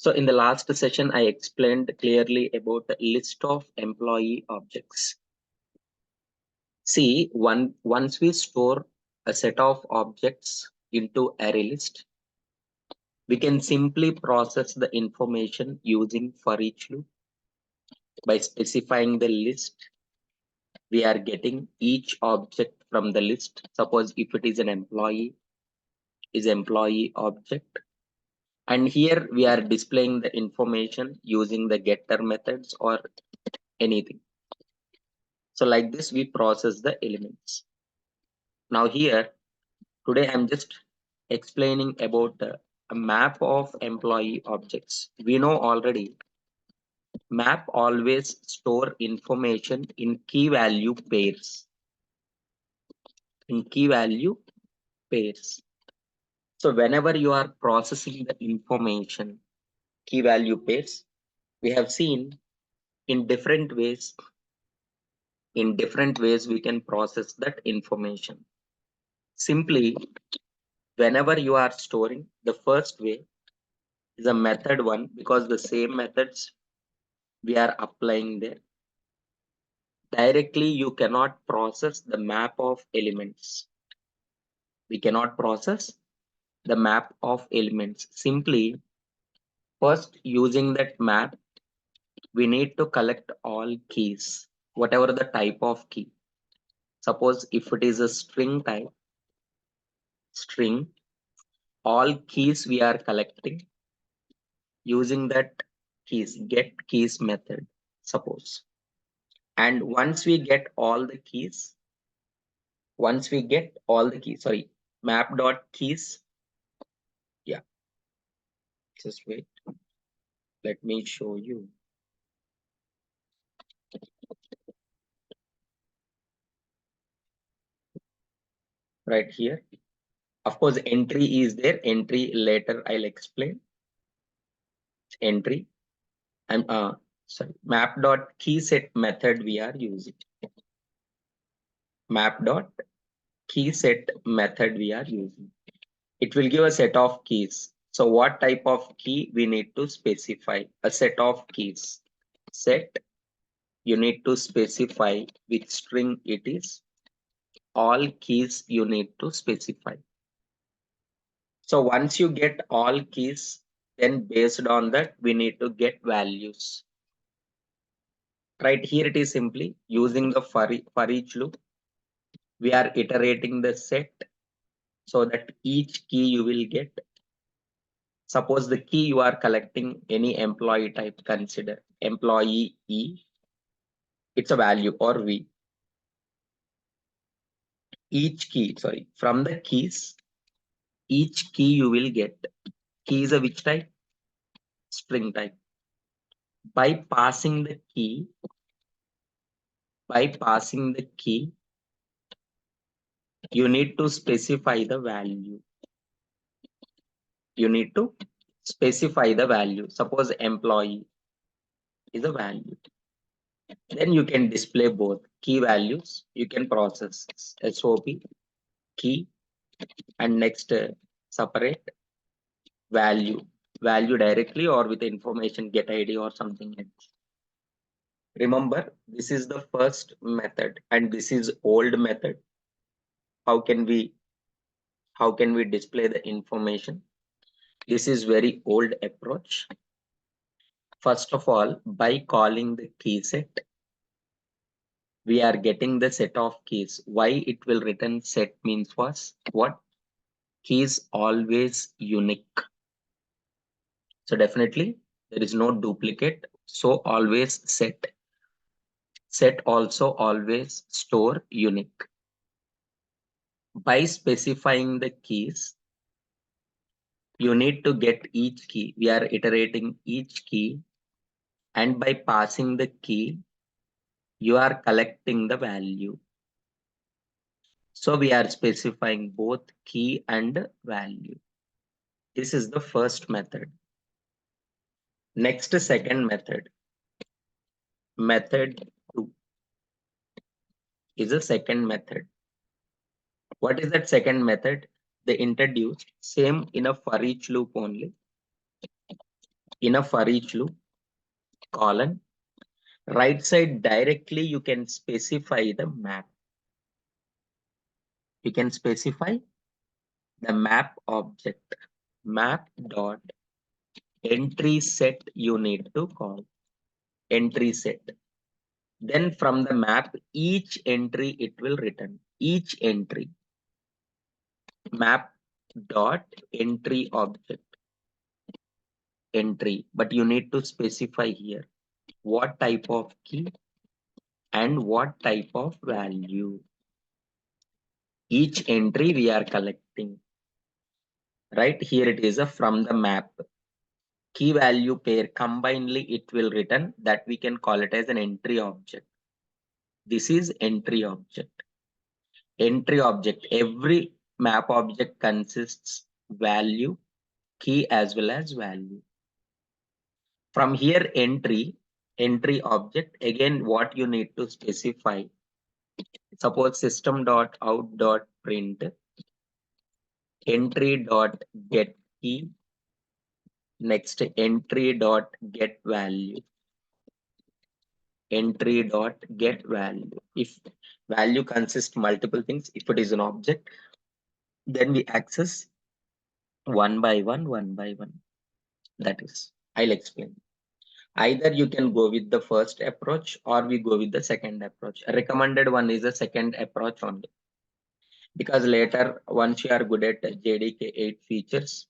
So in the last session, I explained clearly about the list of employee objects. See, once we store a set of objects into array list, we can simply process the information using for each loop. By specifying the list, we are getting each object from the list. Suppose if it is an employee, is employee object. And here we are displaying the information using the getter methods or anything. So like this, we process the elements. Now here, today I'm just explaining about a map of employee objects. We know already, map always store information in key value pairs. In key value pairs. So whenever you are processing the information, key value pairs, we have seen in different ways. In different ways, we can process that information. Simply, whenever you are storing, the first way is a method one, because the same methods we are applying there. Directly, you cannot process the map of elements. We cannot process the map of elements. Simply, first using that map, we need to collect all keys, whatever the type of key. Suppose if it is a string type, string, all keys we are collecting using that keys, get keys method, suppose. And once we get all the keys, sorry, map dot keys. Yeah, just wait. Let me show you. Right here. Of course, entry is there. Entry later I'll explain. Entry. I'm sorry, map dot key set method we are using. Map dot key set method we are using. It will give a set of keys. So what type of key we need to specify? A set of keys. Set, you need to specify which string it is. All keys you need to specify. So once you get all keys, then based on that, we need to get values. Right here it is simply using the for each loop. We are iterating the set so that each key you will get. Suppose the key you are collecting any employee type, consider employee E, it's a value or V. Each key, sorry, from the keys, each key you will get. Key is a which type? String type. By passing the key, you need to specify the value. You need to specify the value. Suppose employee is a value. Then you can display both key values. You can process SOP key and next separate value directly or with information get ID or something else. Remember, this is the first method and this is old method. How can we display the information? This is very old approach. First of all, by calling the key set, we are getting the set of keys. Why it will return set means was what? Keys always unique. So definitely there is no duplicate. So always set. Set also always store unique. By specifying the keys, you need to get each key. We are iterating each key, and by passing the key, you are collecting the value. So we are specifying both key and value. This is the first method. Next, second method. Method 2 is a second method. What is that second method? They introduced same in a for each loop only. in a for each loop, colon, right side directly you can specify the map. You can specify the map object, map dot entry set you need to call, entry set. Then from the map, each entry it will return, each entry, map dot entry object, entry, but you need to specify here what type of key and what type of value. Each entry we are collecting, right? Here it is a from the map. Key value pair combinedly it will return, that we can call it as an entry object. This is entry object. Entry object, every map object consists value, key as well as value. From here entry object, again what you need to specify. Suppose system.out.print entry dot get key, next entry dot get value, entry dot get value. If value consists multiple things, if it is an object, then we access one by one. That is, I'll explain. Either you can go with the first approach or we go with the second approach. A recommended one is the second approach only, because later once you are good at JDK 8 features,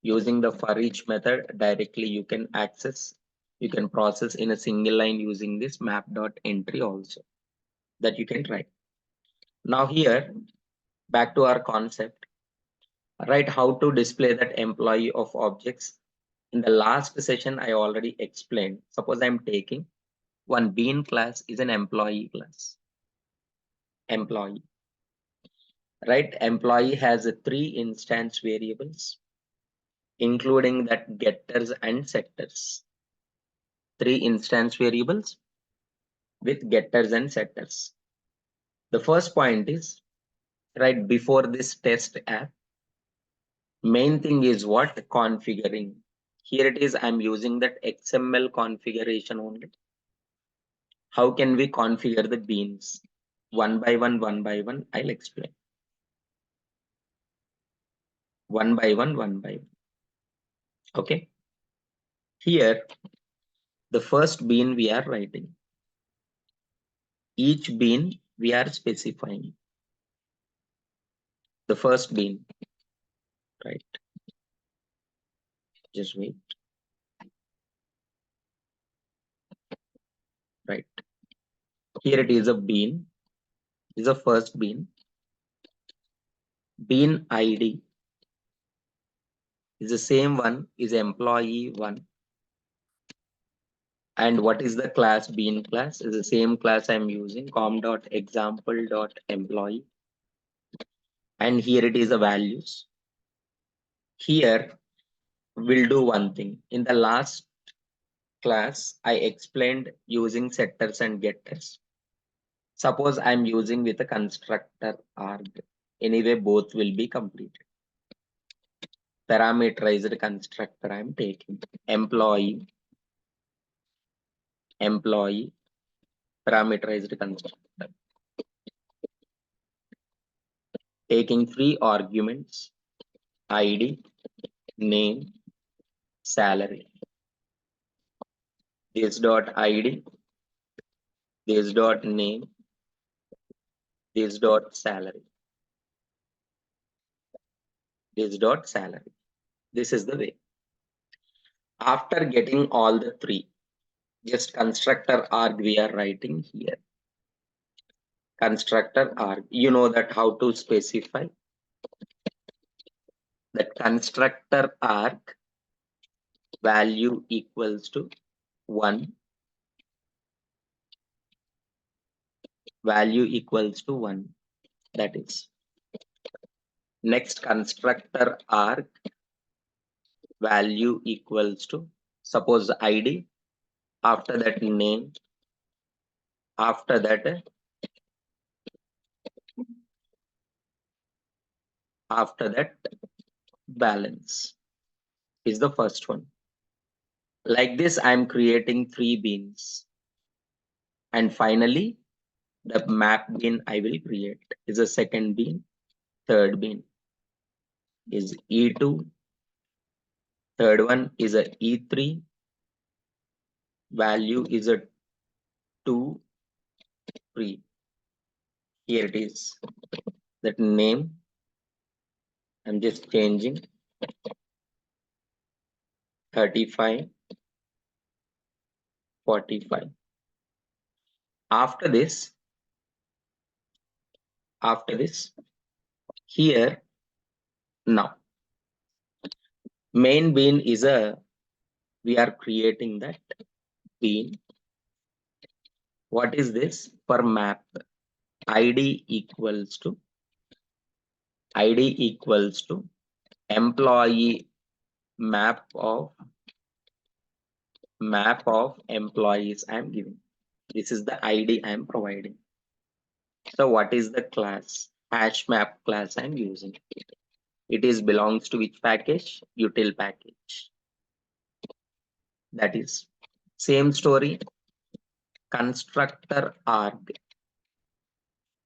using the for each method directly you can access, you can process in a single line using this map dot entry also, that you can try. Now here, back to our concept, right? How to display that employee of objects. In the last session, I already explained. Suppose I'm taking one bean class is an employee class. Employee, right? Employee has three instance variables, including that getters and setters. Three instance variables with getters and setters. The first point is, right before this test app, main thing is what? Configuring. Here it is, I'm using that XML configuration only. How can we configure the beans? One by one, I'll explain. One by one. Okay. Here, the first bean we are writing. Each bean we are specifying. The first bean, right? Just wait. Right. Here it is a bean. This is the first bean. Bean ID is the same one, is employee one. And what is the class? Bean class is the same class I'm using, com.example.employee. And here it is the values. Here we'll do one thing. In the last class, I explained using setters and getters. Suppose I'm using with a constructor arg. Anyway, both will be completed. Parameterized constructor I'm taking. Employee, parameterized constructor. Taking three arguments, ID, name, salary. This dot ID, this dot name, this dot salary. This dot salary. This is the way. After getting all the three, just constructor arg we are writing here. Constructor arg. You know that how to specify that constructor arg value equals to 1, value equals to 1. That is, next constructor arg value equals to, suppose ID, after that name, after that balance is the first one. Like this, I'm creating 3 beans. And finally, the map bean I will create is a second bean, third bean is E2, third one is a E3, value is a 2, 3. Here it is. That name, I'm just changing 35, 45. After this, here, now, main bean is we are creating that bean. What is this? For map, ID equals to employee map of employees I'm giving. This is the ID I'm providing. So what is the class? Hash map class I'm using. It is belongs to which package? Util package. That is same story. Constructor arg.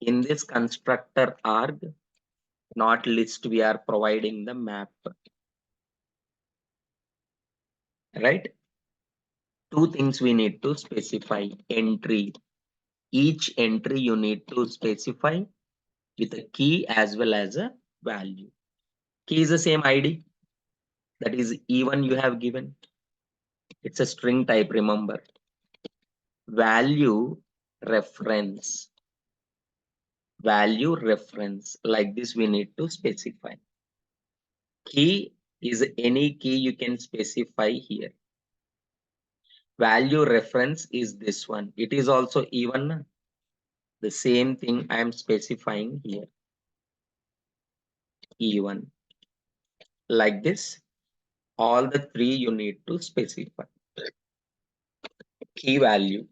In this constructor arg, not list, we are providing the map. Right? Two things we need to specify. Entry. Each entry you need to specify with a key as well as a value. Key is the same ID. That is E1 you have given. It's a string type, remember. Value reference. Like this we need to specify. Key is any key you can specify here. Value reference is this one. It is also even the same thing I am specifying here. E1. Like this, all the 3 you need to specify. Key value.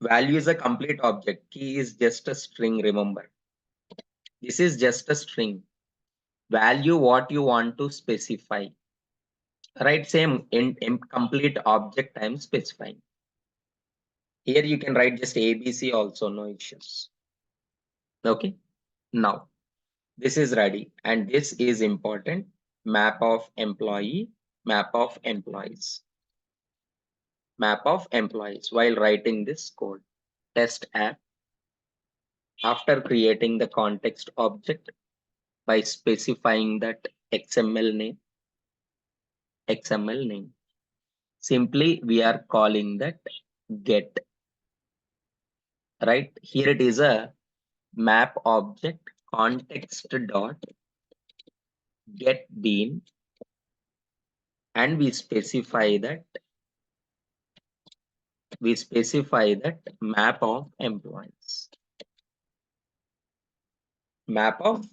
Value is a complete object. Key is just a string, remember. This is just a string. Value what you want to specify. Right, same in complete object I am specifying. Here you can write just ABC also, no issues. Okay. Now, this is ready. And this is important. Map of employee, map of employees. Map of employees while writing this code. Test app. After creating the context object by specifying that XML name. Simply we are calling that get. Right? Here it is a map object context dot get bean, and we specify that map of employees. Map of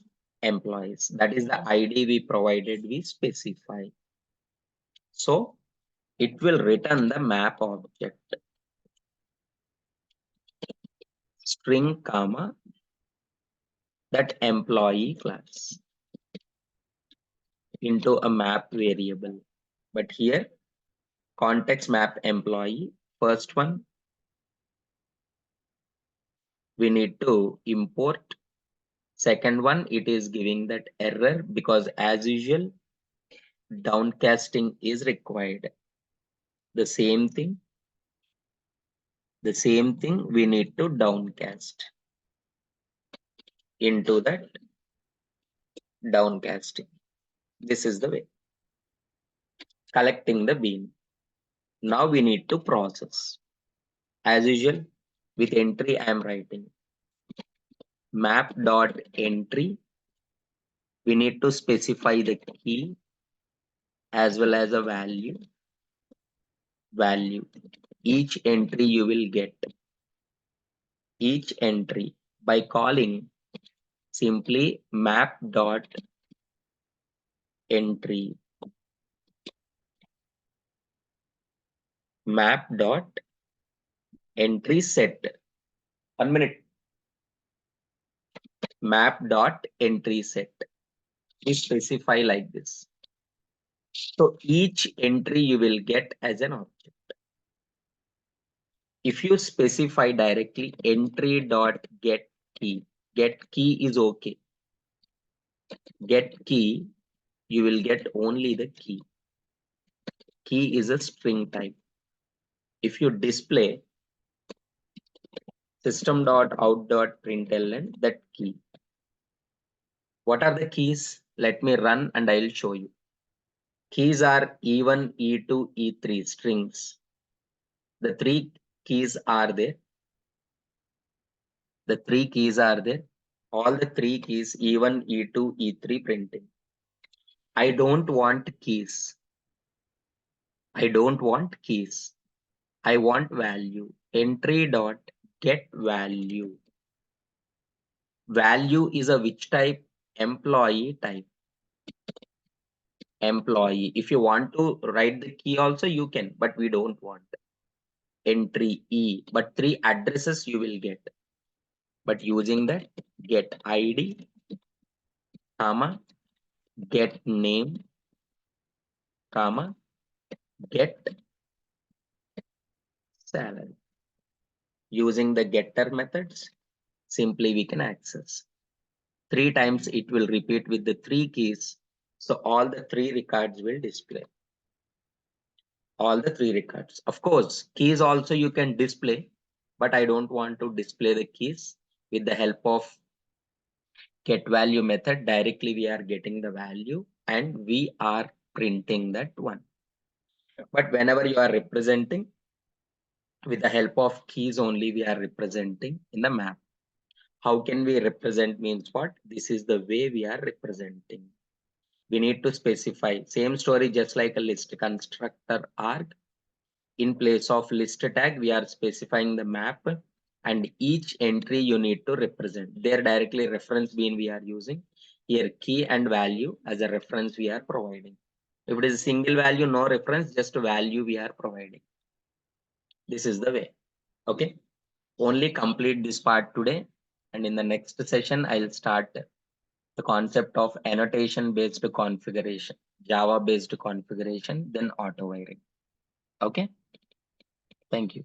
employees. That is the ID we provided, we specify. So it will return the map object. String comma that employee class into a map variable. But here context map employee, first one we need to import. Second one, it is giving that error because as usual downcasting is required. The same thing we need to downcast into that downcasting. This is the way. Collecting the bean. Now we need to process. As usual, with entry I am writing map dot entry. We need to specify the key as well as a value. Each entry you will get. Each entry by calling simply map dot entry. Map dot entry set. 1 minute. Map dot entry set. We specify like this. So each entry you will get as an object. If you specify directly entry dot get key is okay. Get key, you will get only the key. Key is a string type. If you display system.out.println that key. What are the keys? Let me run and I'll show you. Keys are E1, E2, E3 strings. The three keys are there. The three keys are there. All the three keys E1, E2, E3 printing. I don't want keys. I don't want keys. I want value. Entry dot get value. Value is a which type? Employee type. Employee. If you want to write the key also you can, but we don't want. Entry E, but three addresses you will get. But using that get ID, comma, get name, comma, get salary. Using the getter methods, simply we can access. 3 times it will repeat with the 3 keys. So all the 3 records will display. All the 3 records. Of course, keys also you can display, but I don't want to display the keys. With the help of get value method, directly we are getting the value and we are printing that one. But whenever you are representing, with the help of keys only we are representing in the map. How can we represent means what? This is the way we are representing. We need to specify same story just like a list constructor arg. In place of list tag, we are specifying the map and each entry you need to represent. There directly reference bean we are using. Here key and value as a reference we are providing. If it is a single value, no reference, just value we are providing. This is the way. Okay. Only complete this part today. And in the next session, I'll start the concept of annotation based configuration, Java based configuration, then auto wiring. Okay. Thank you.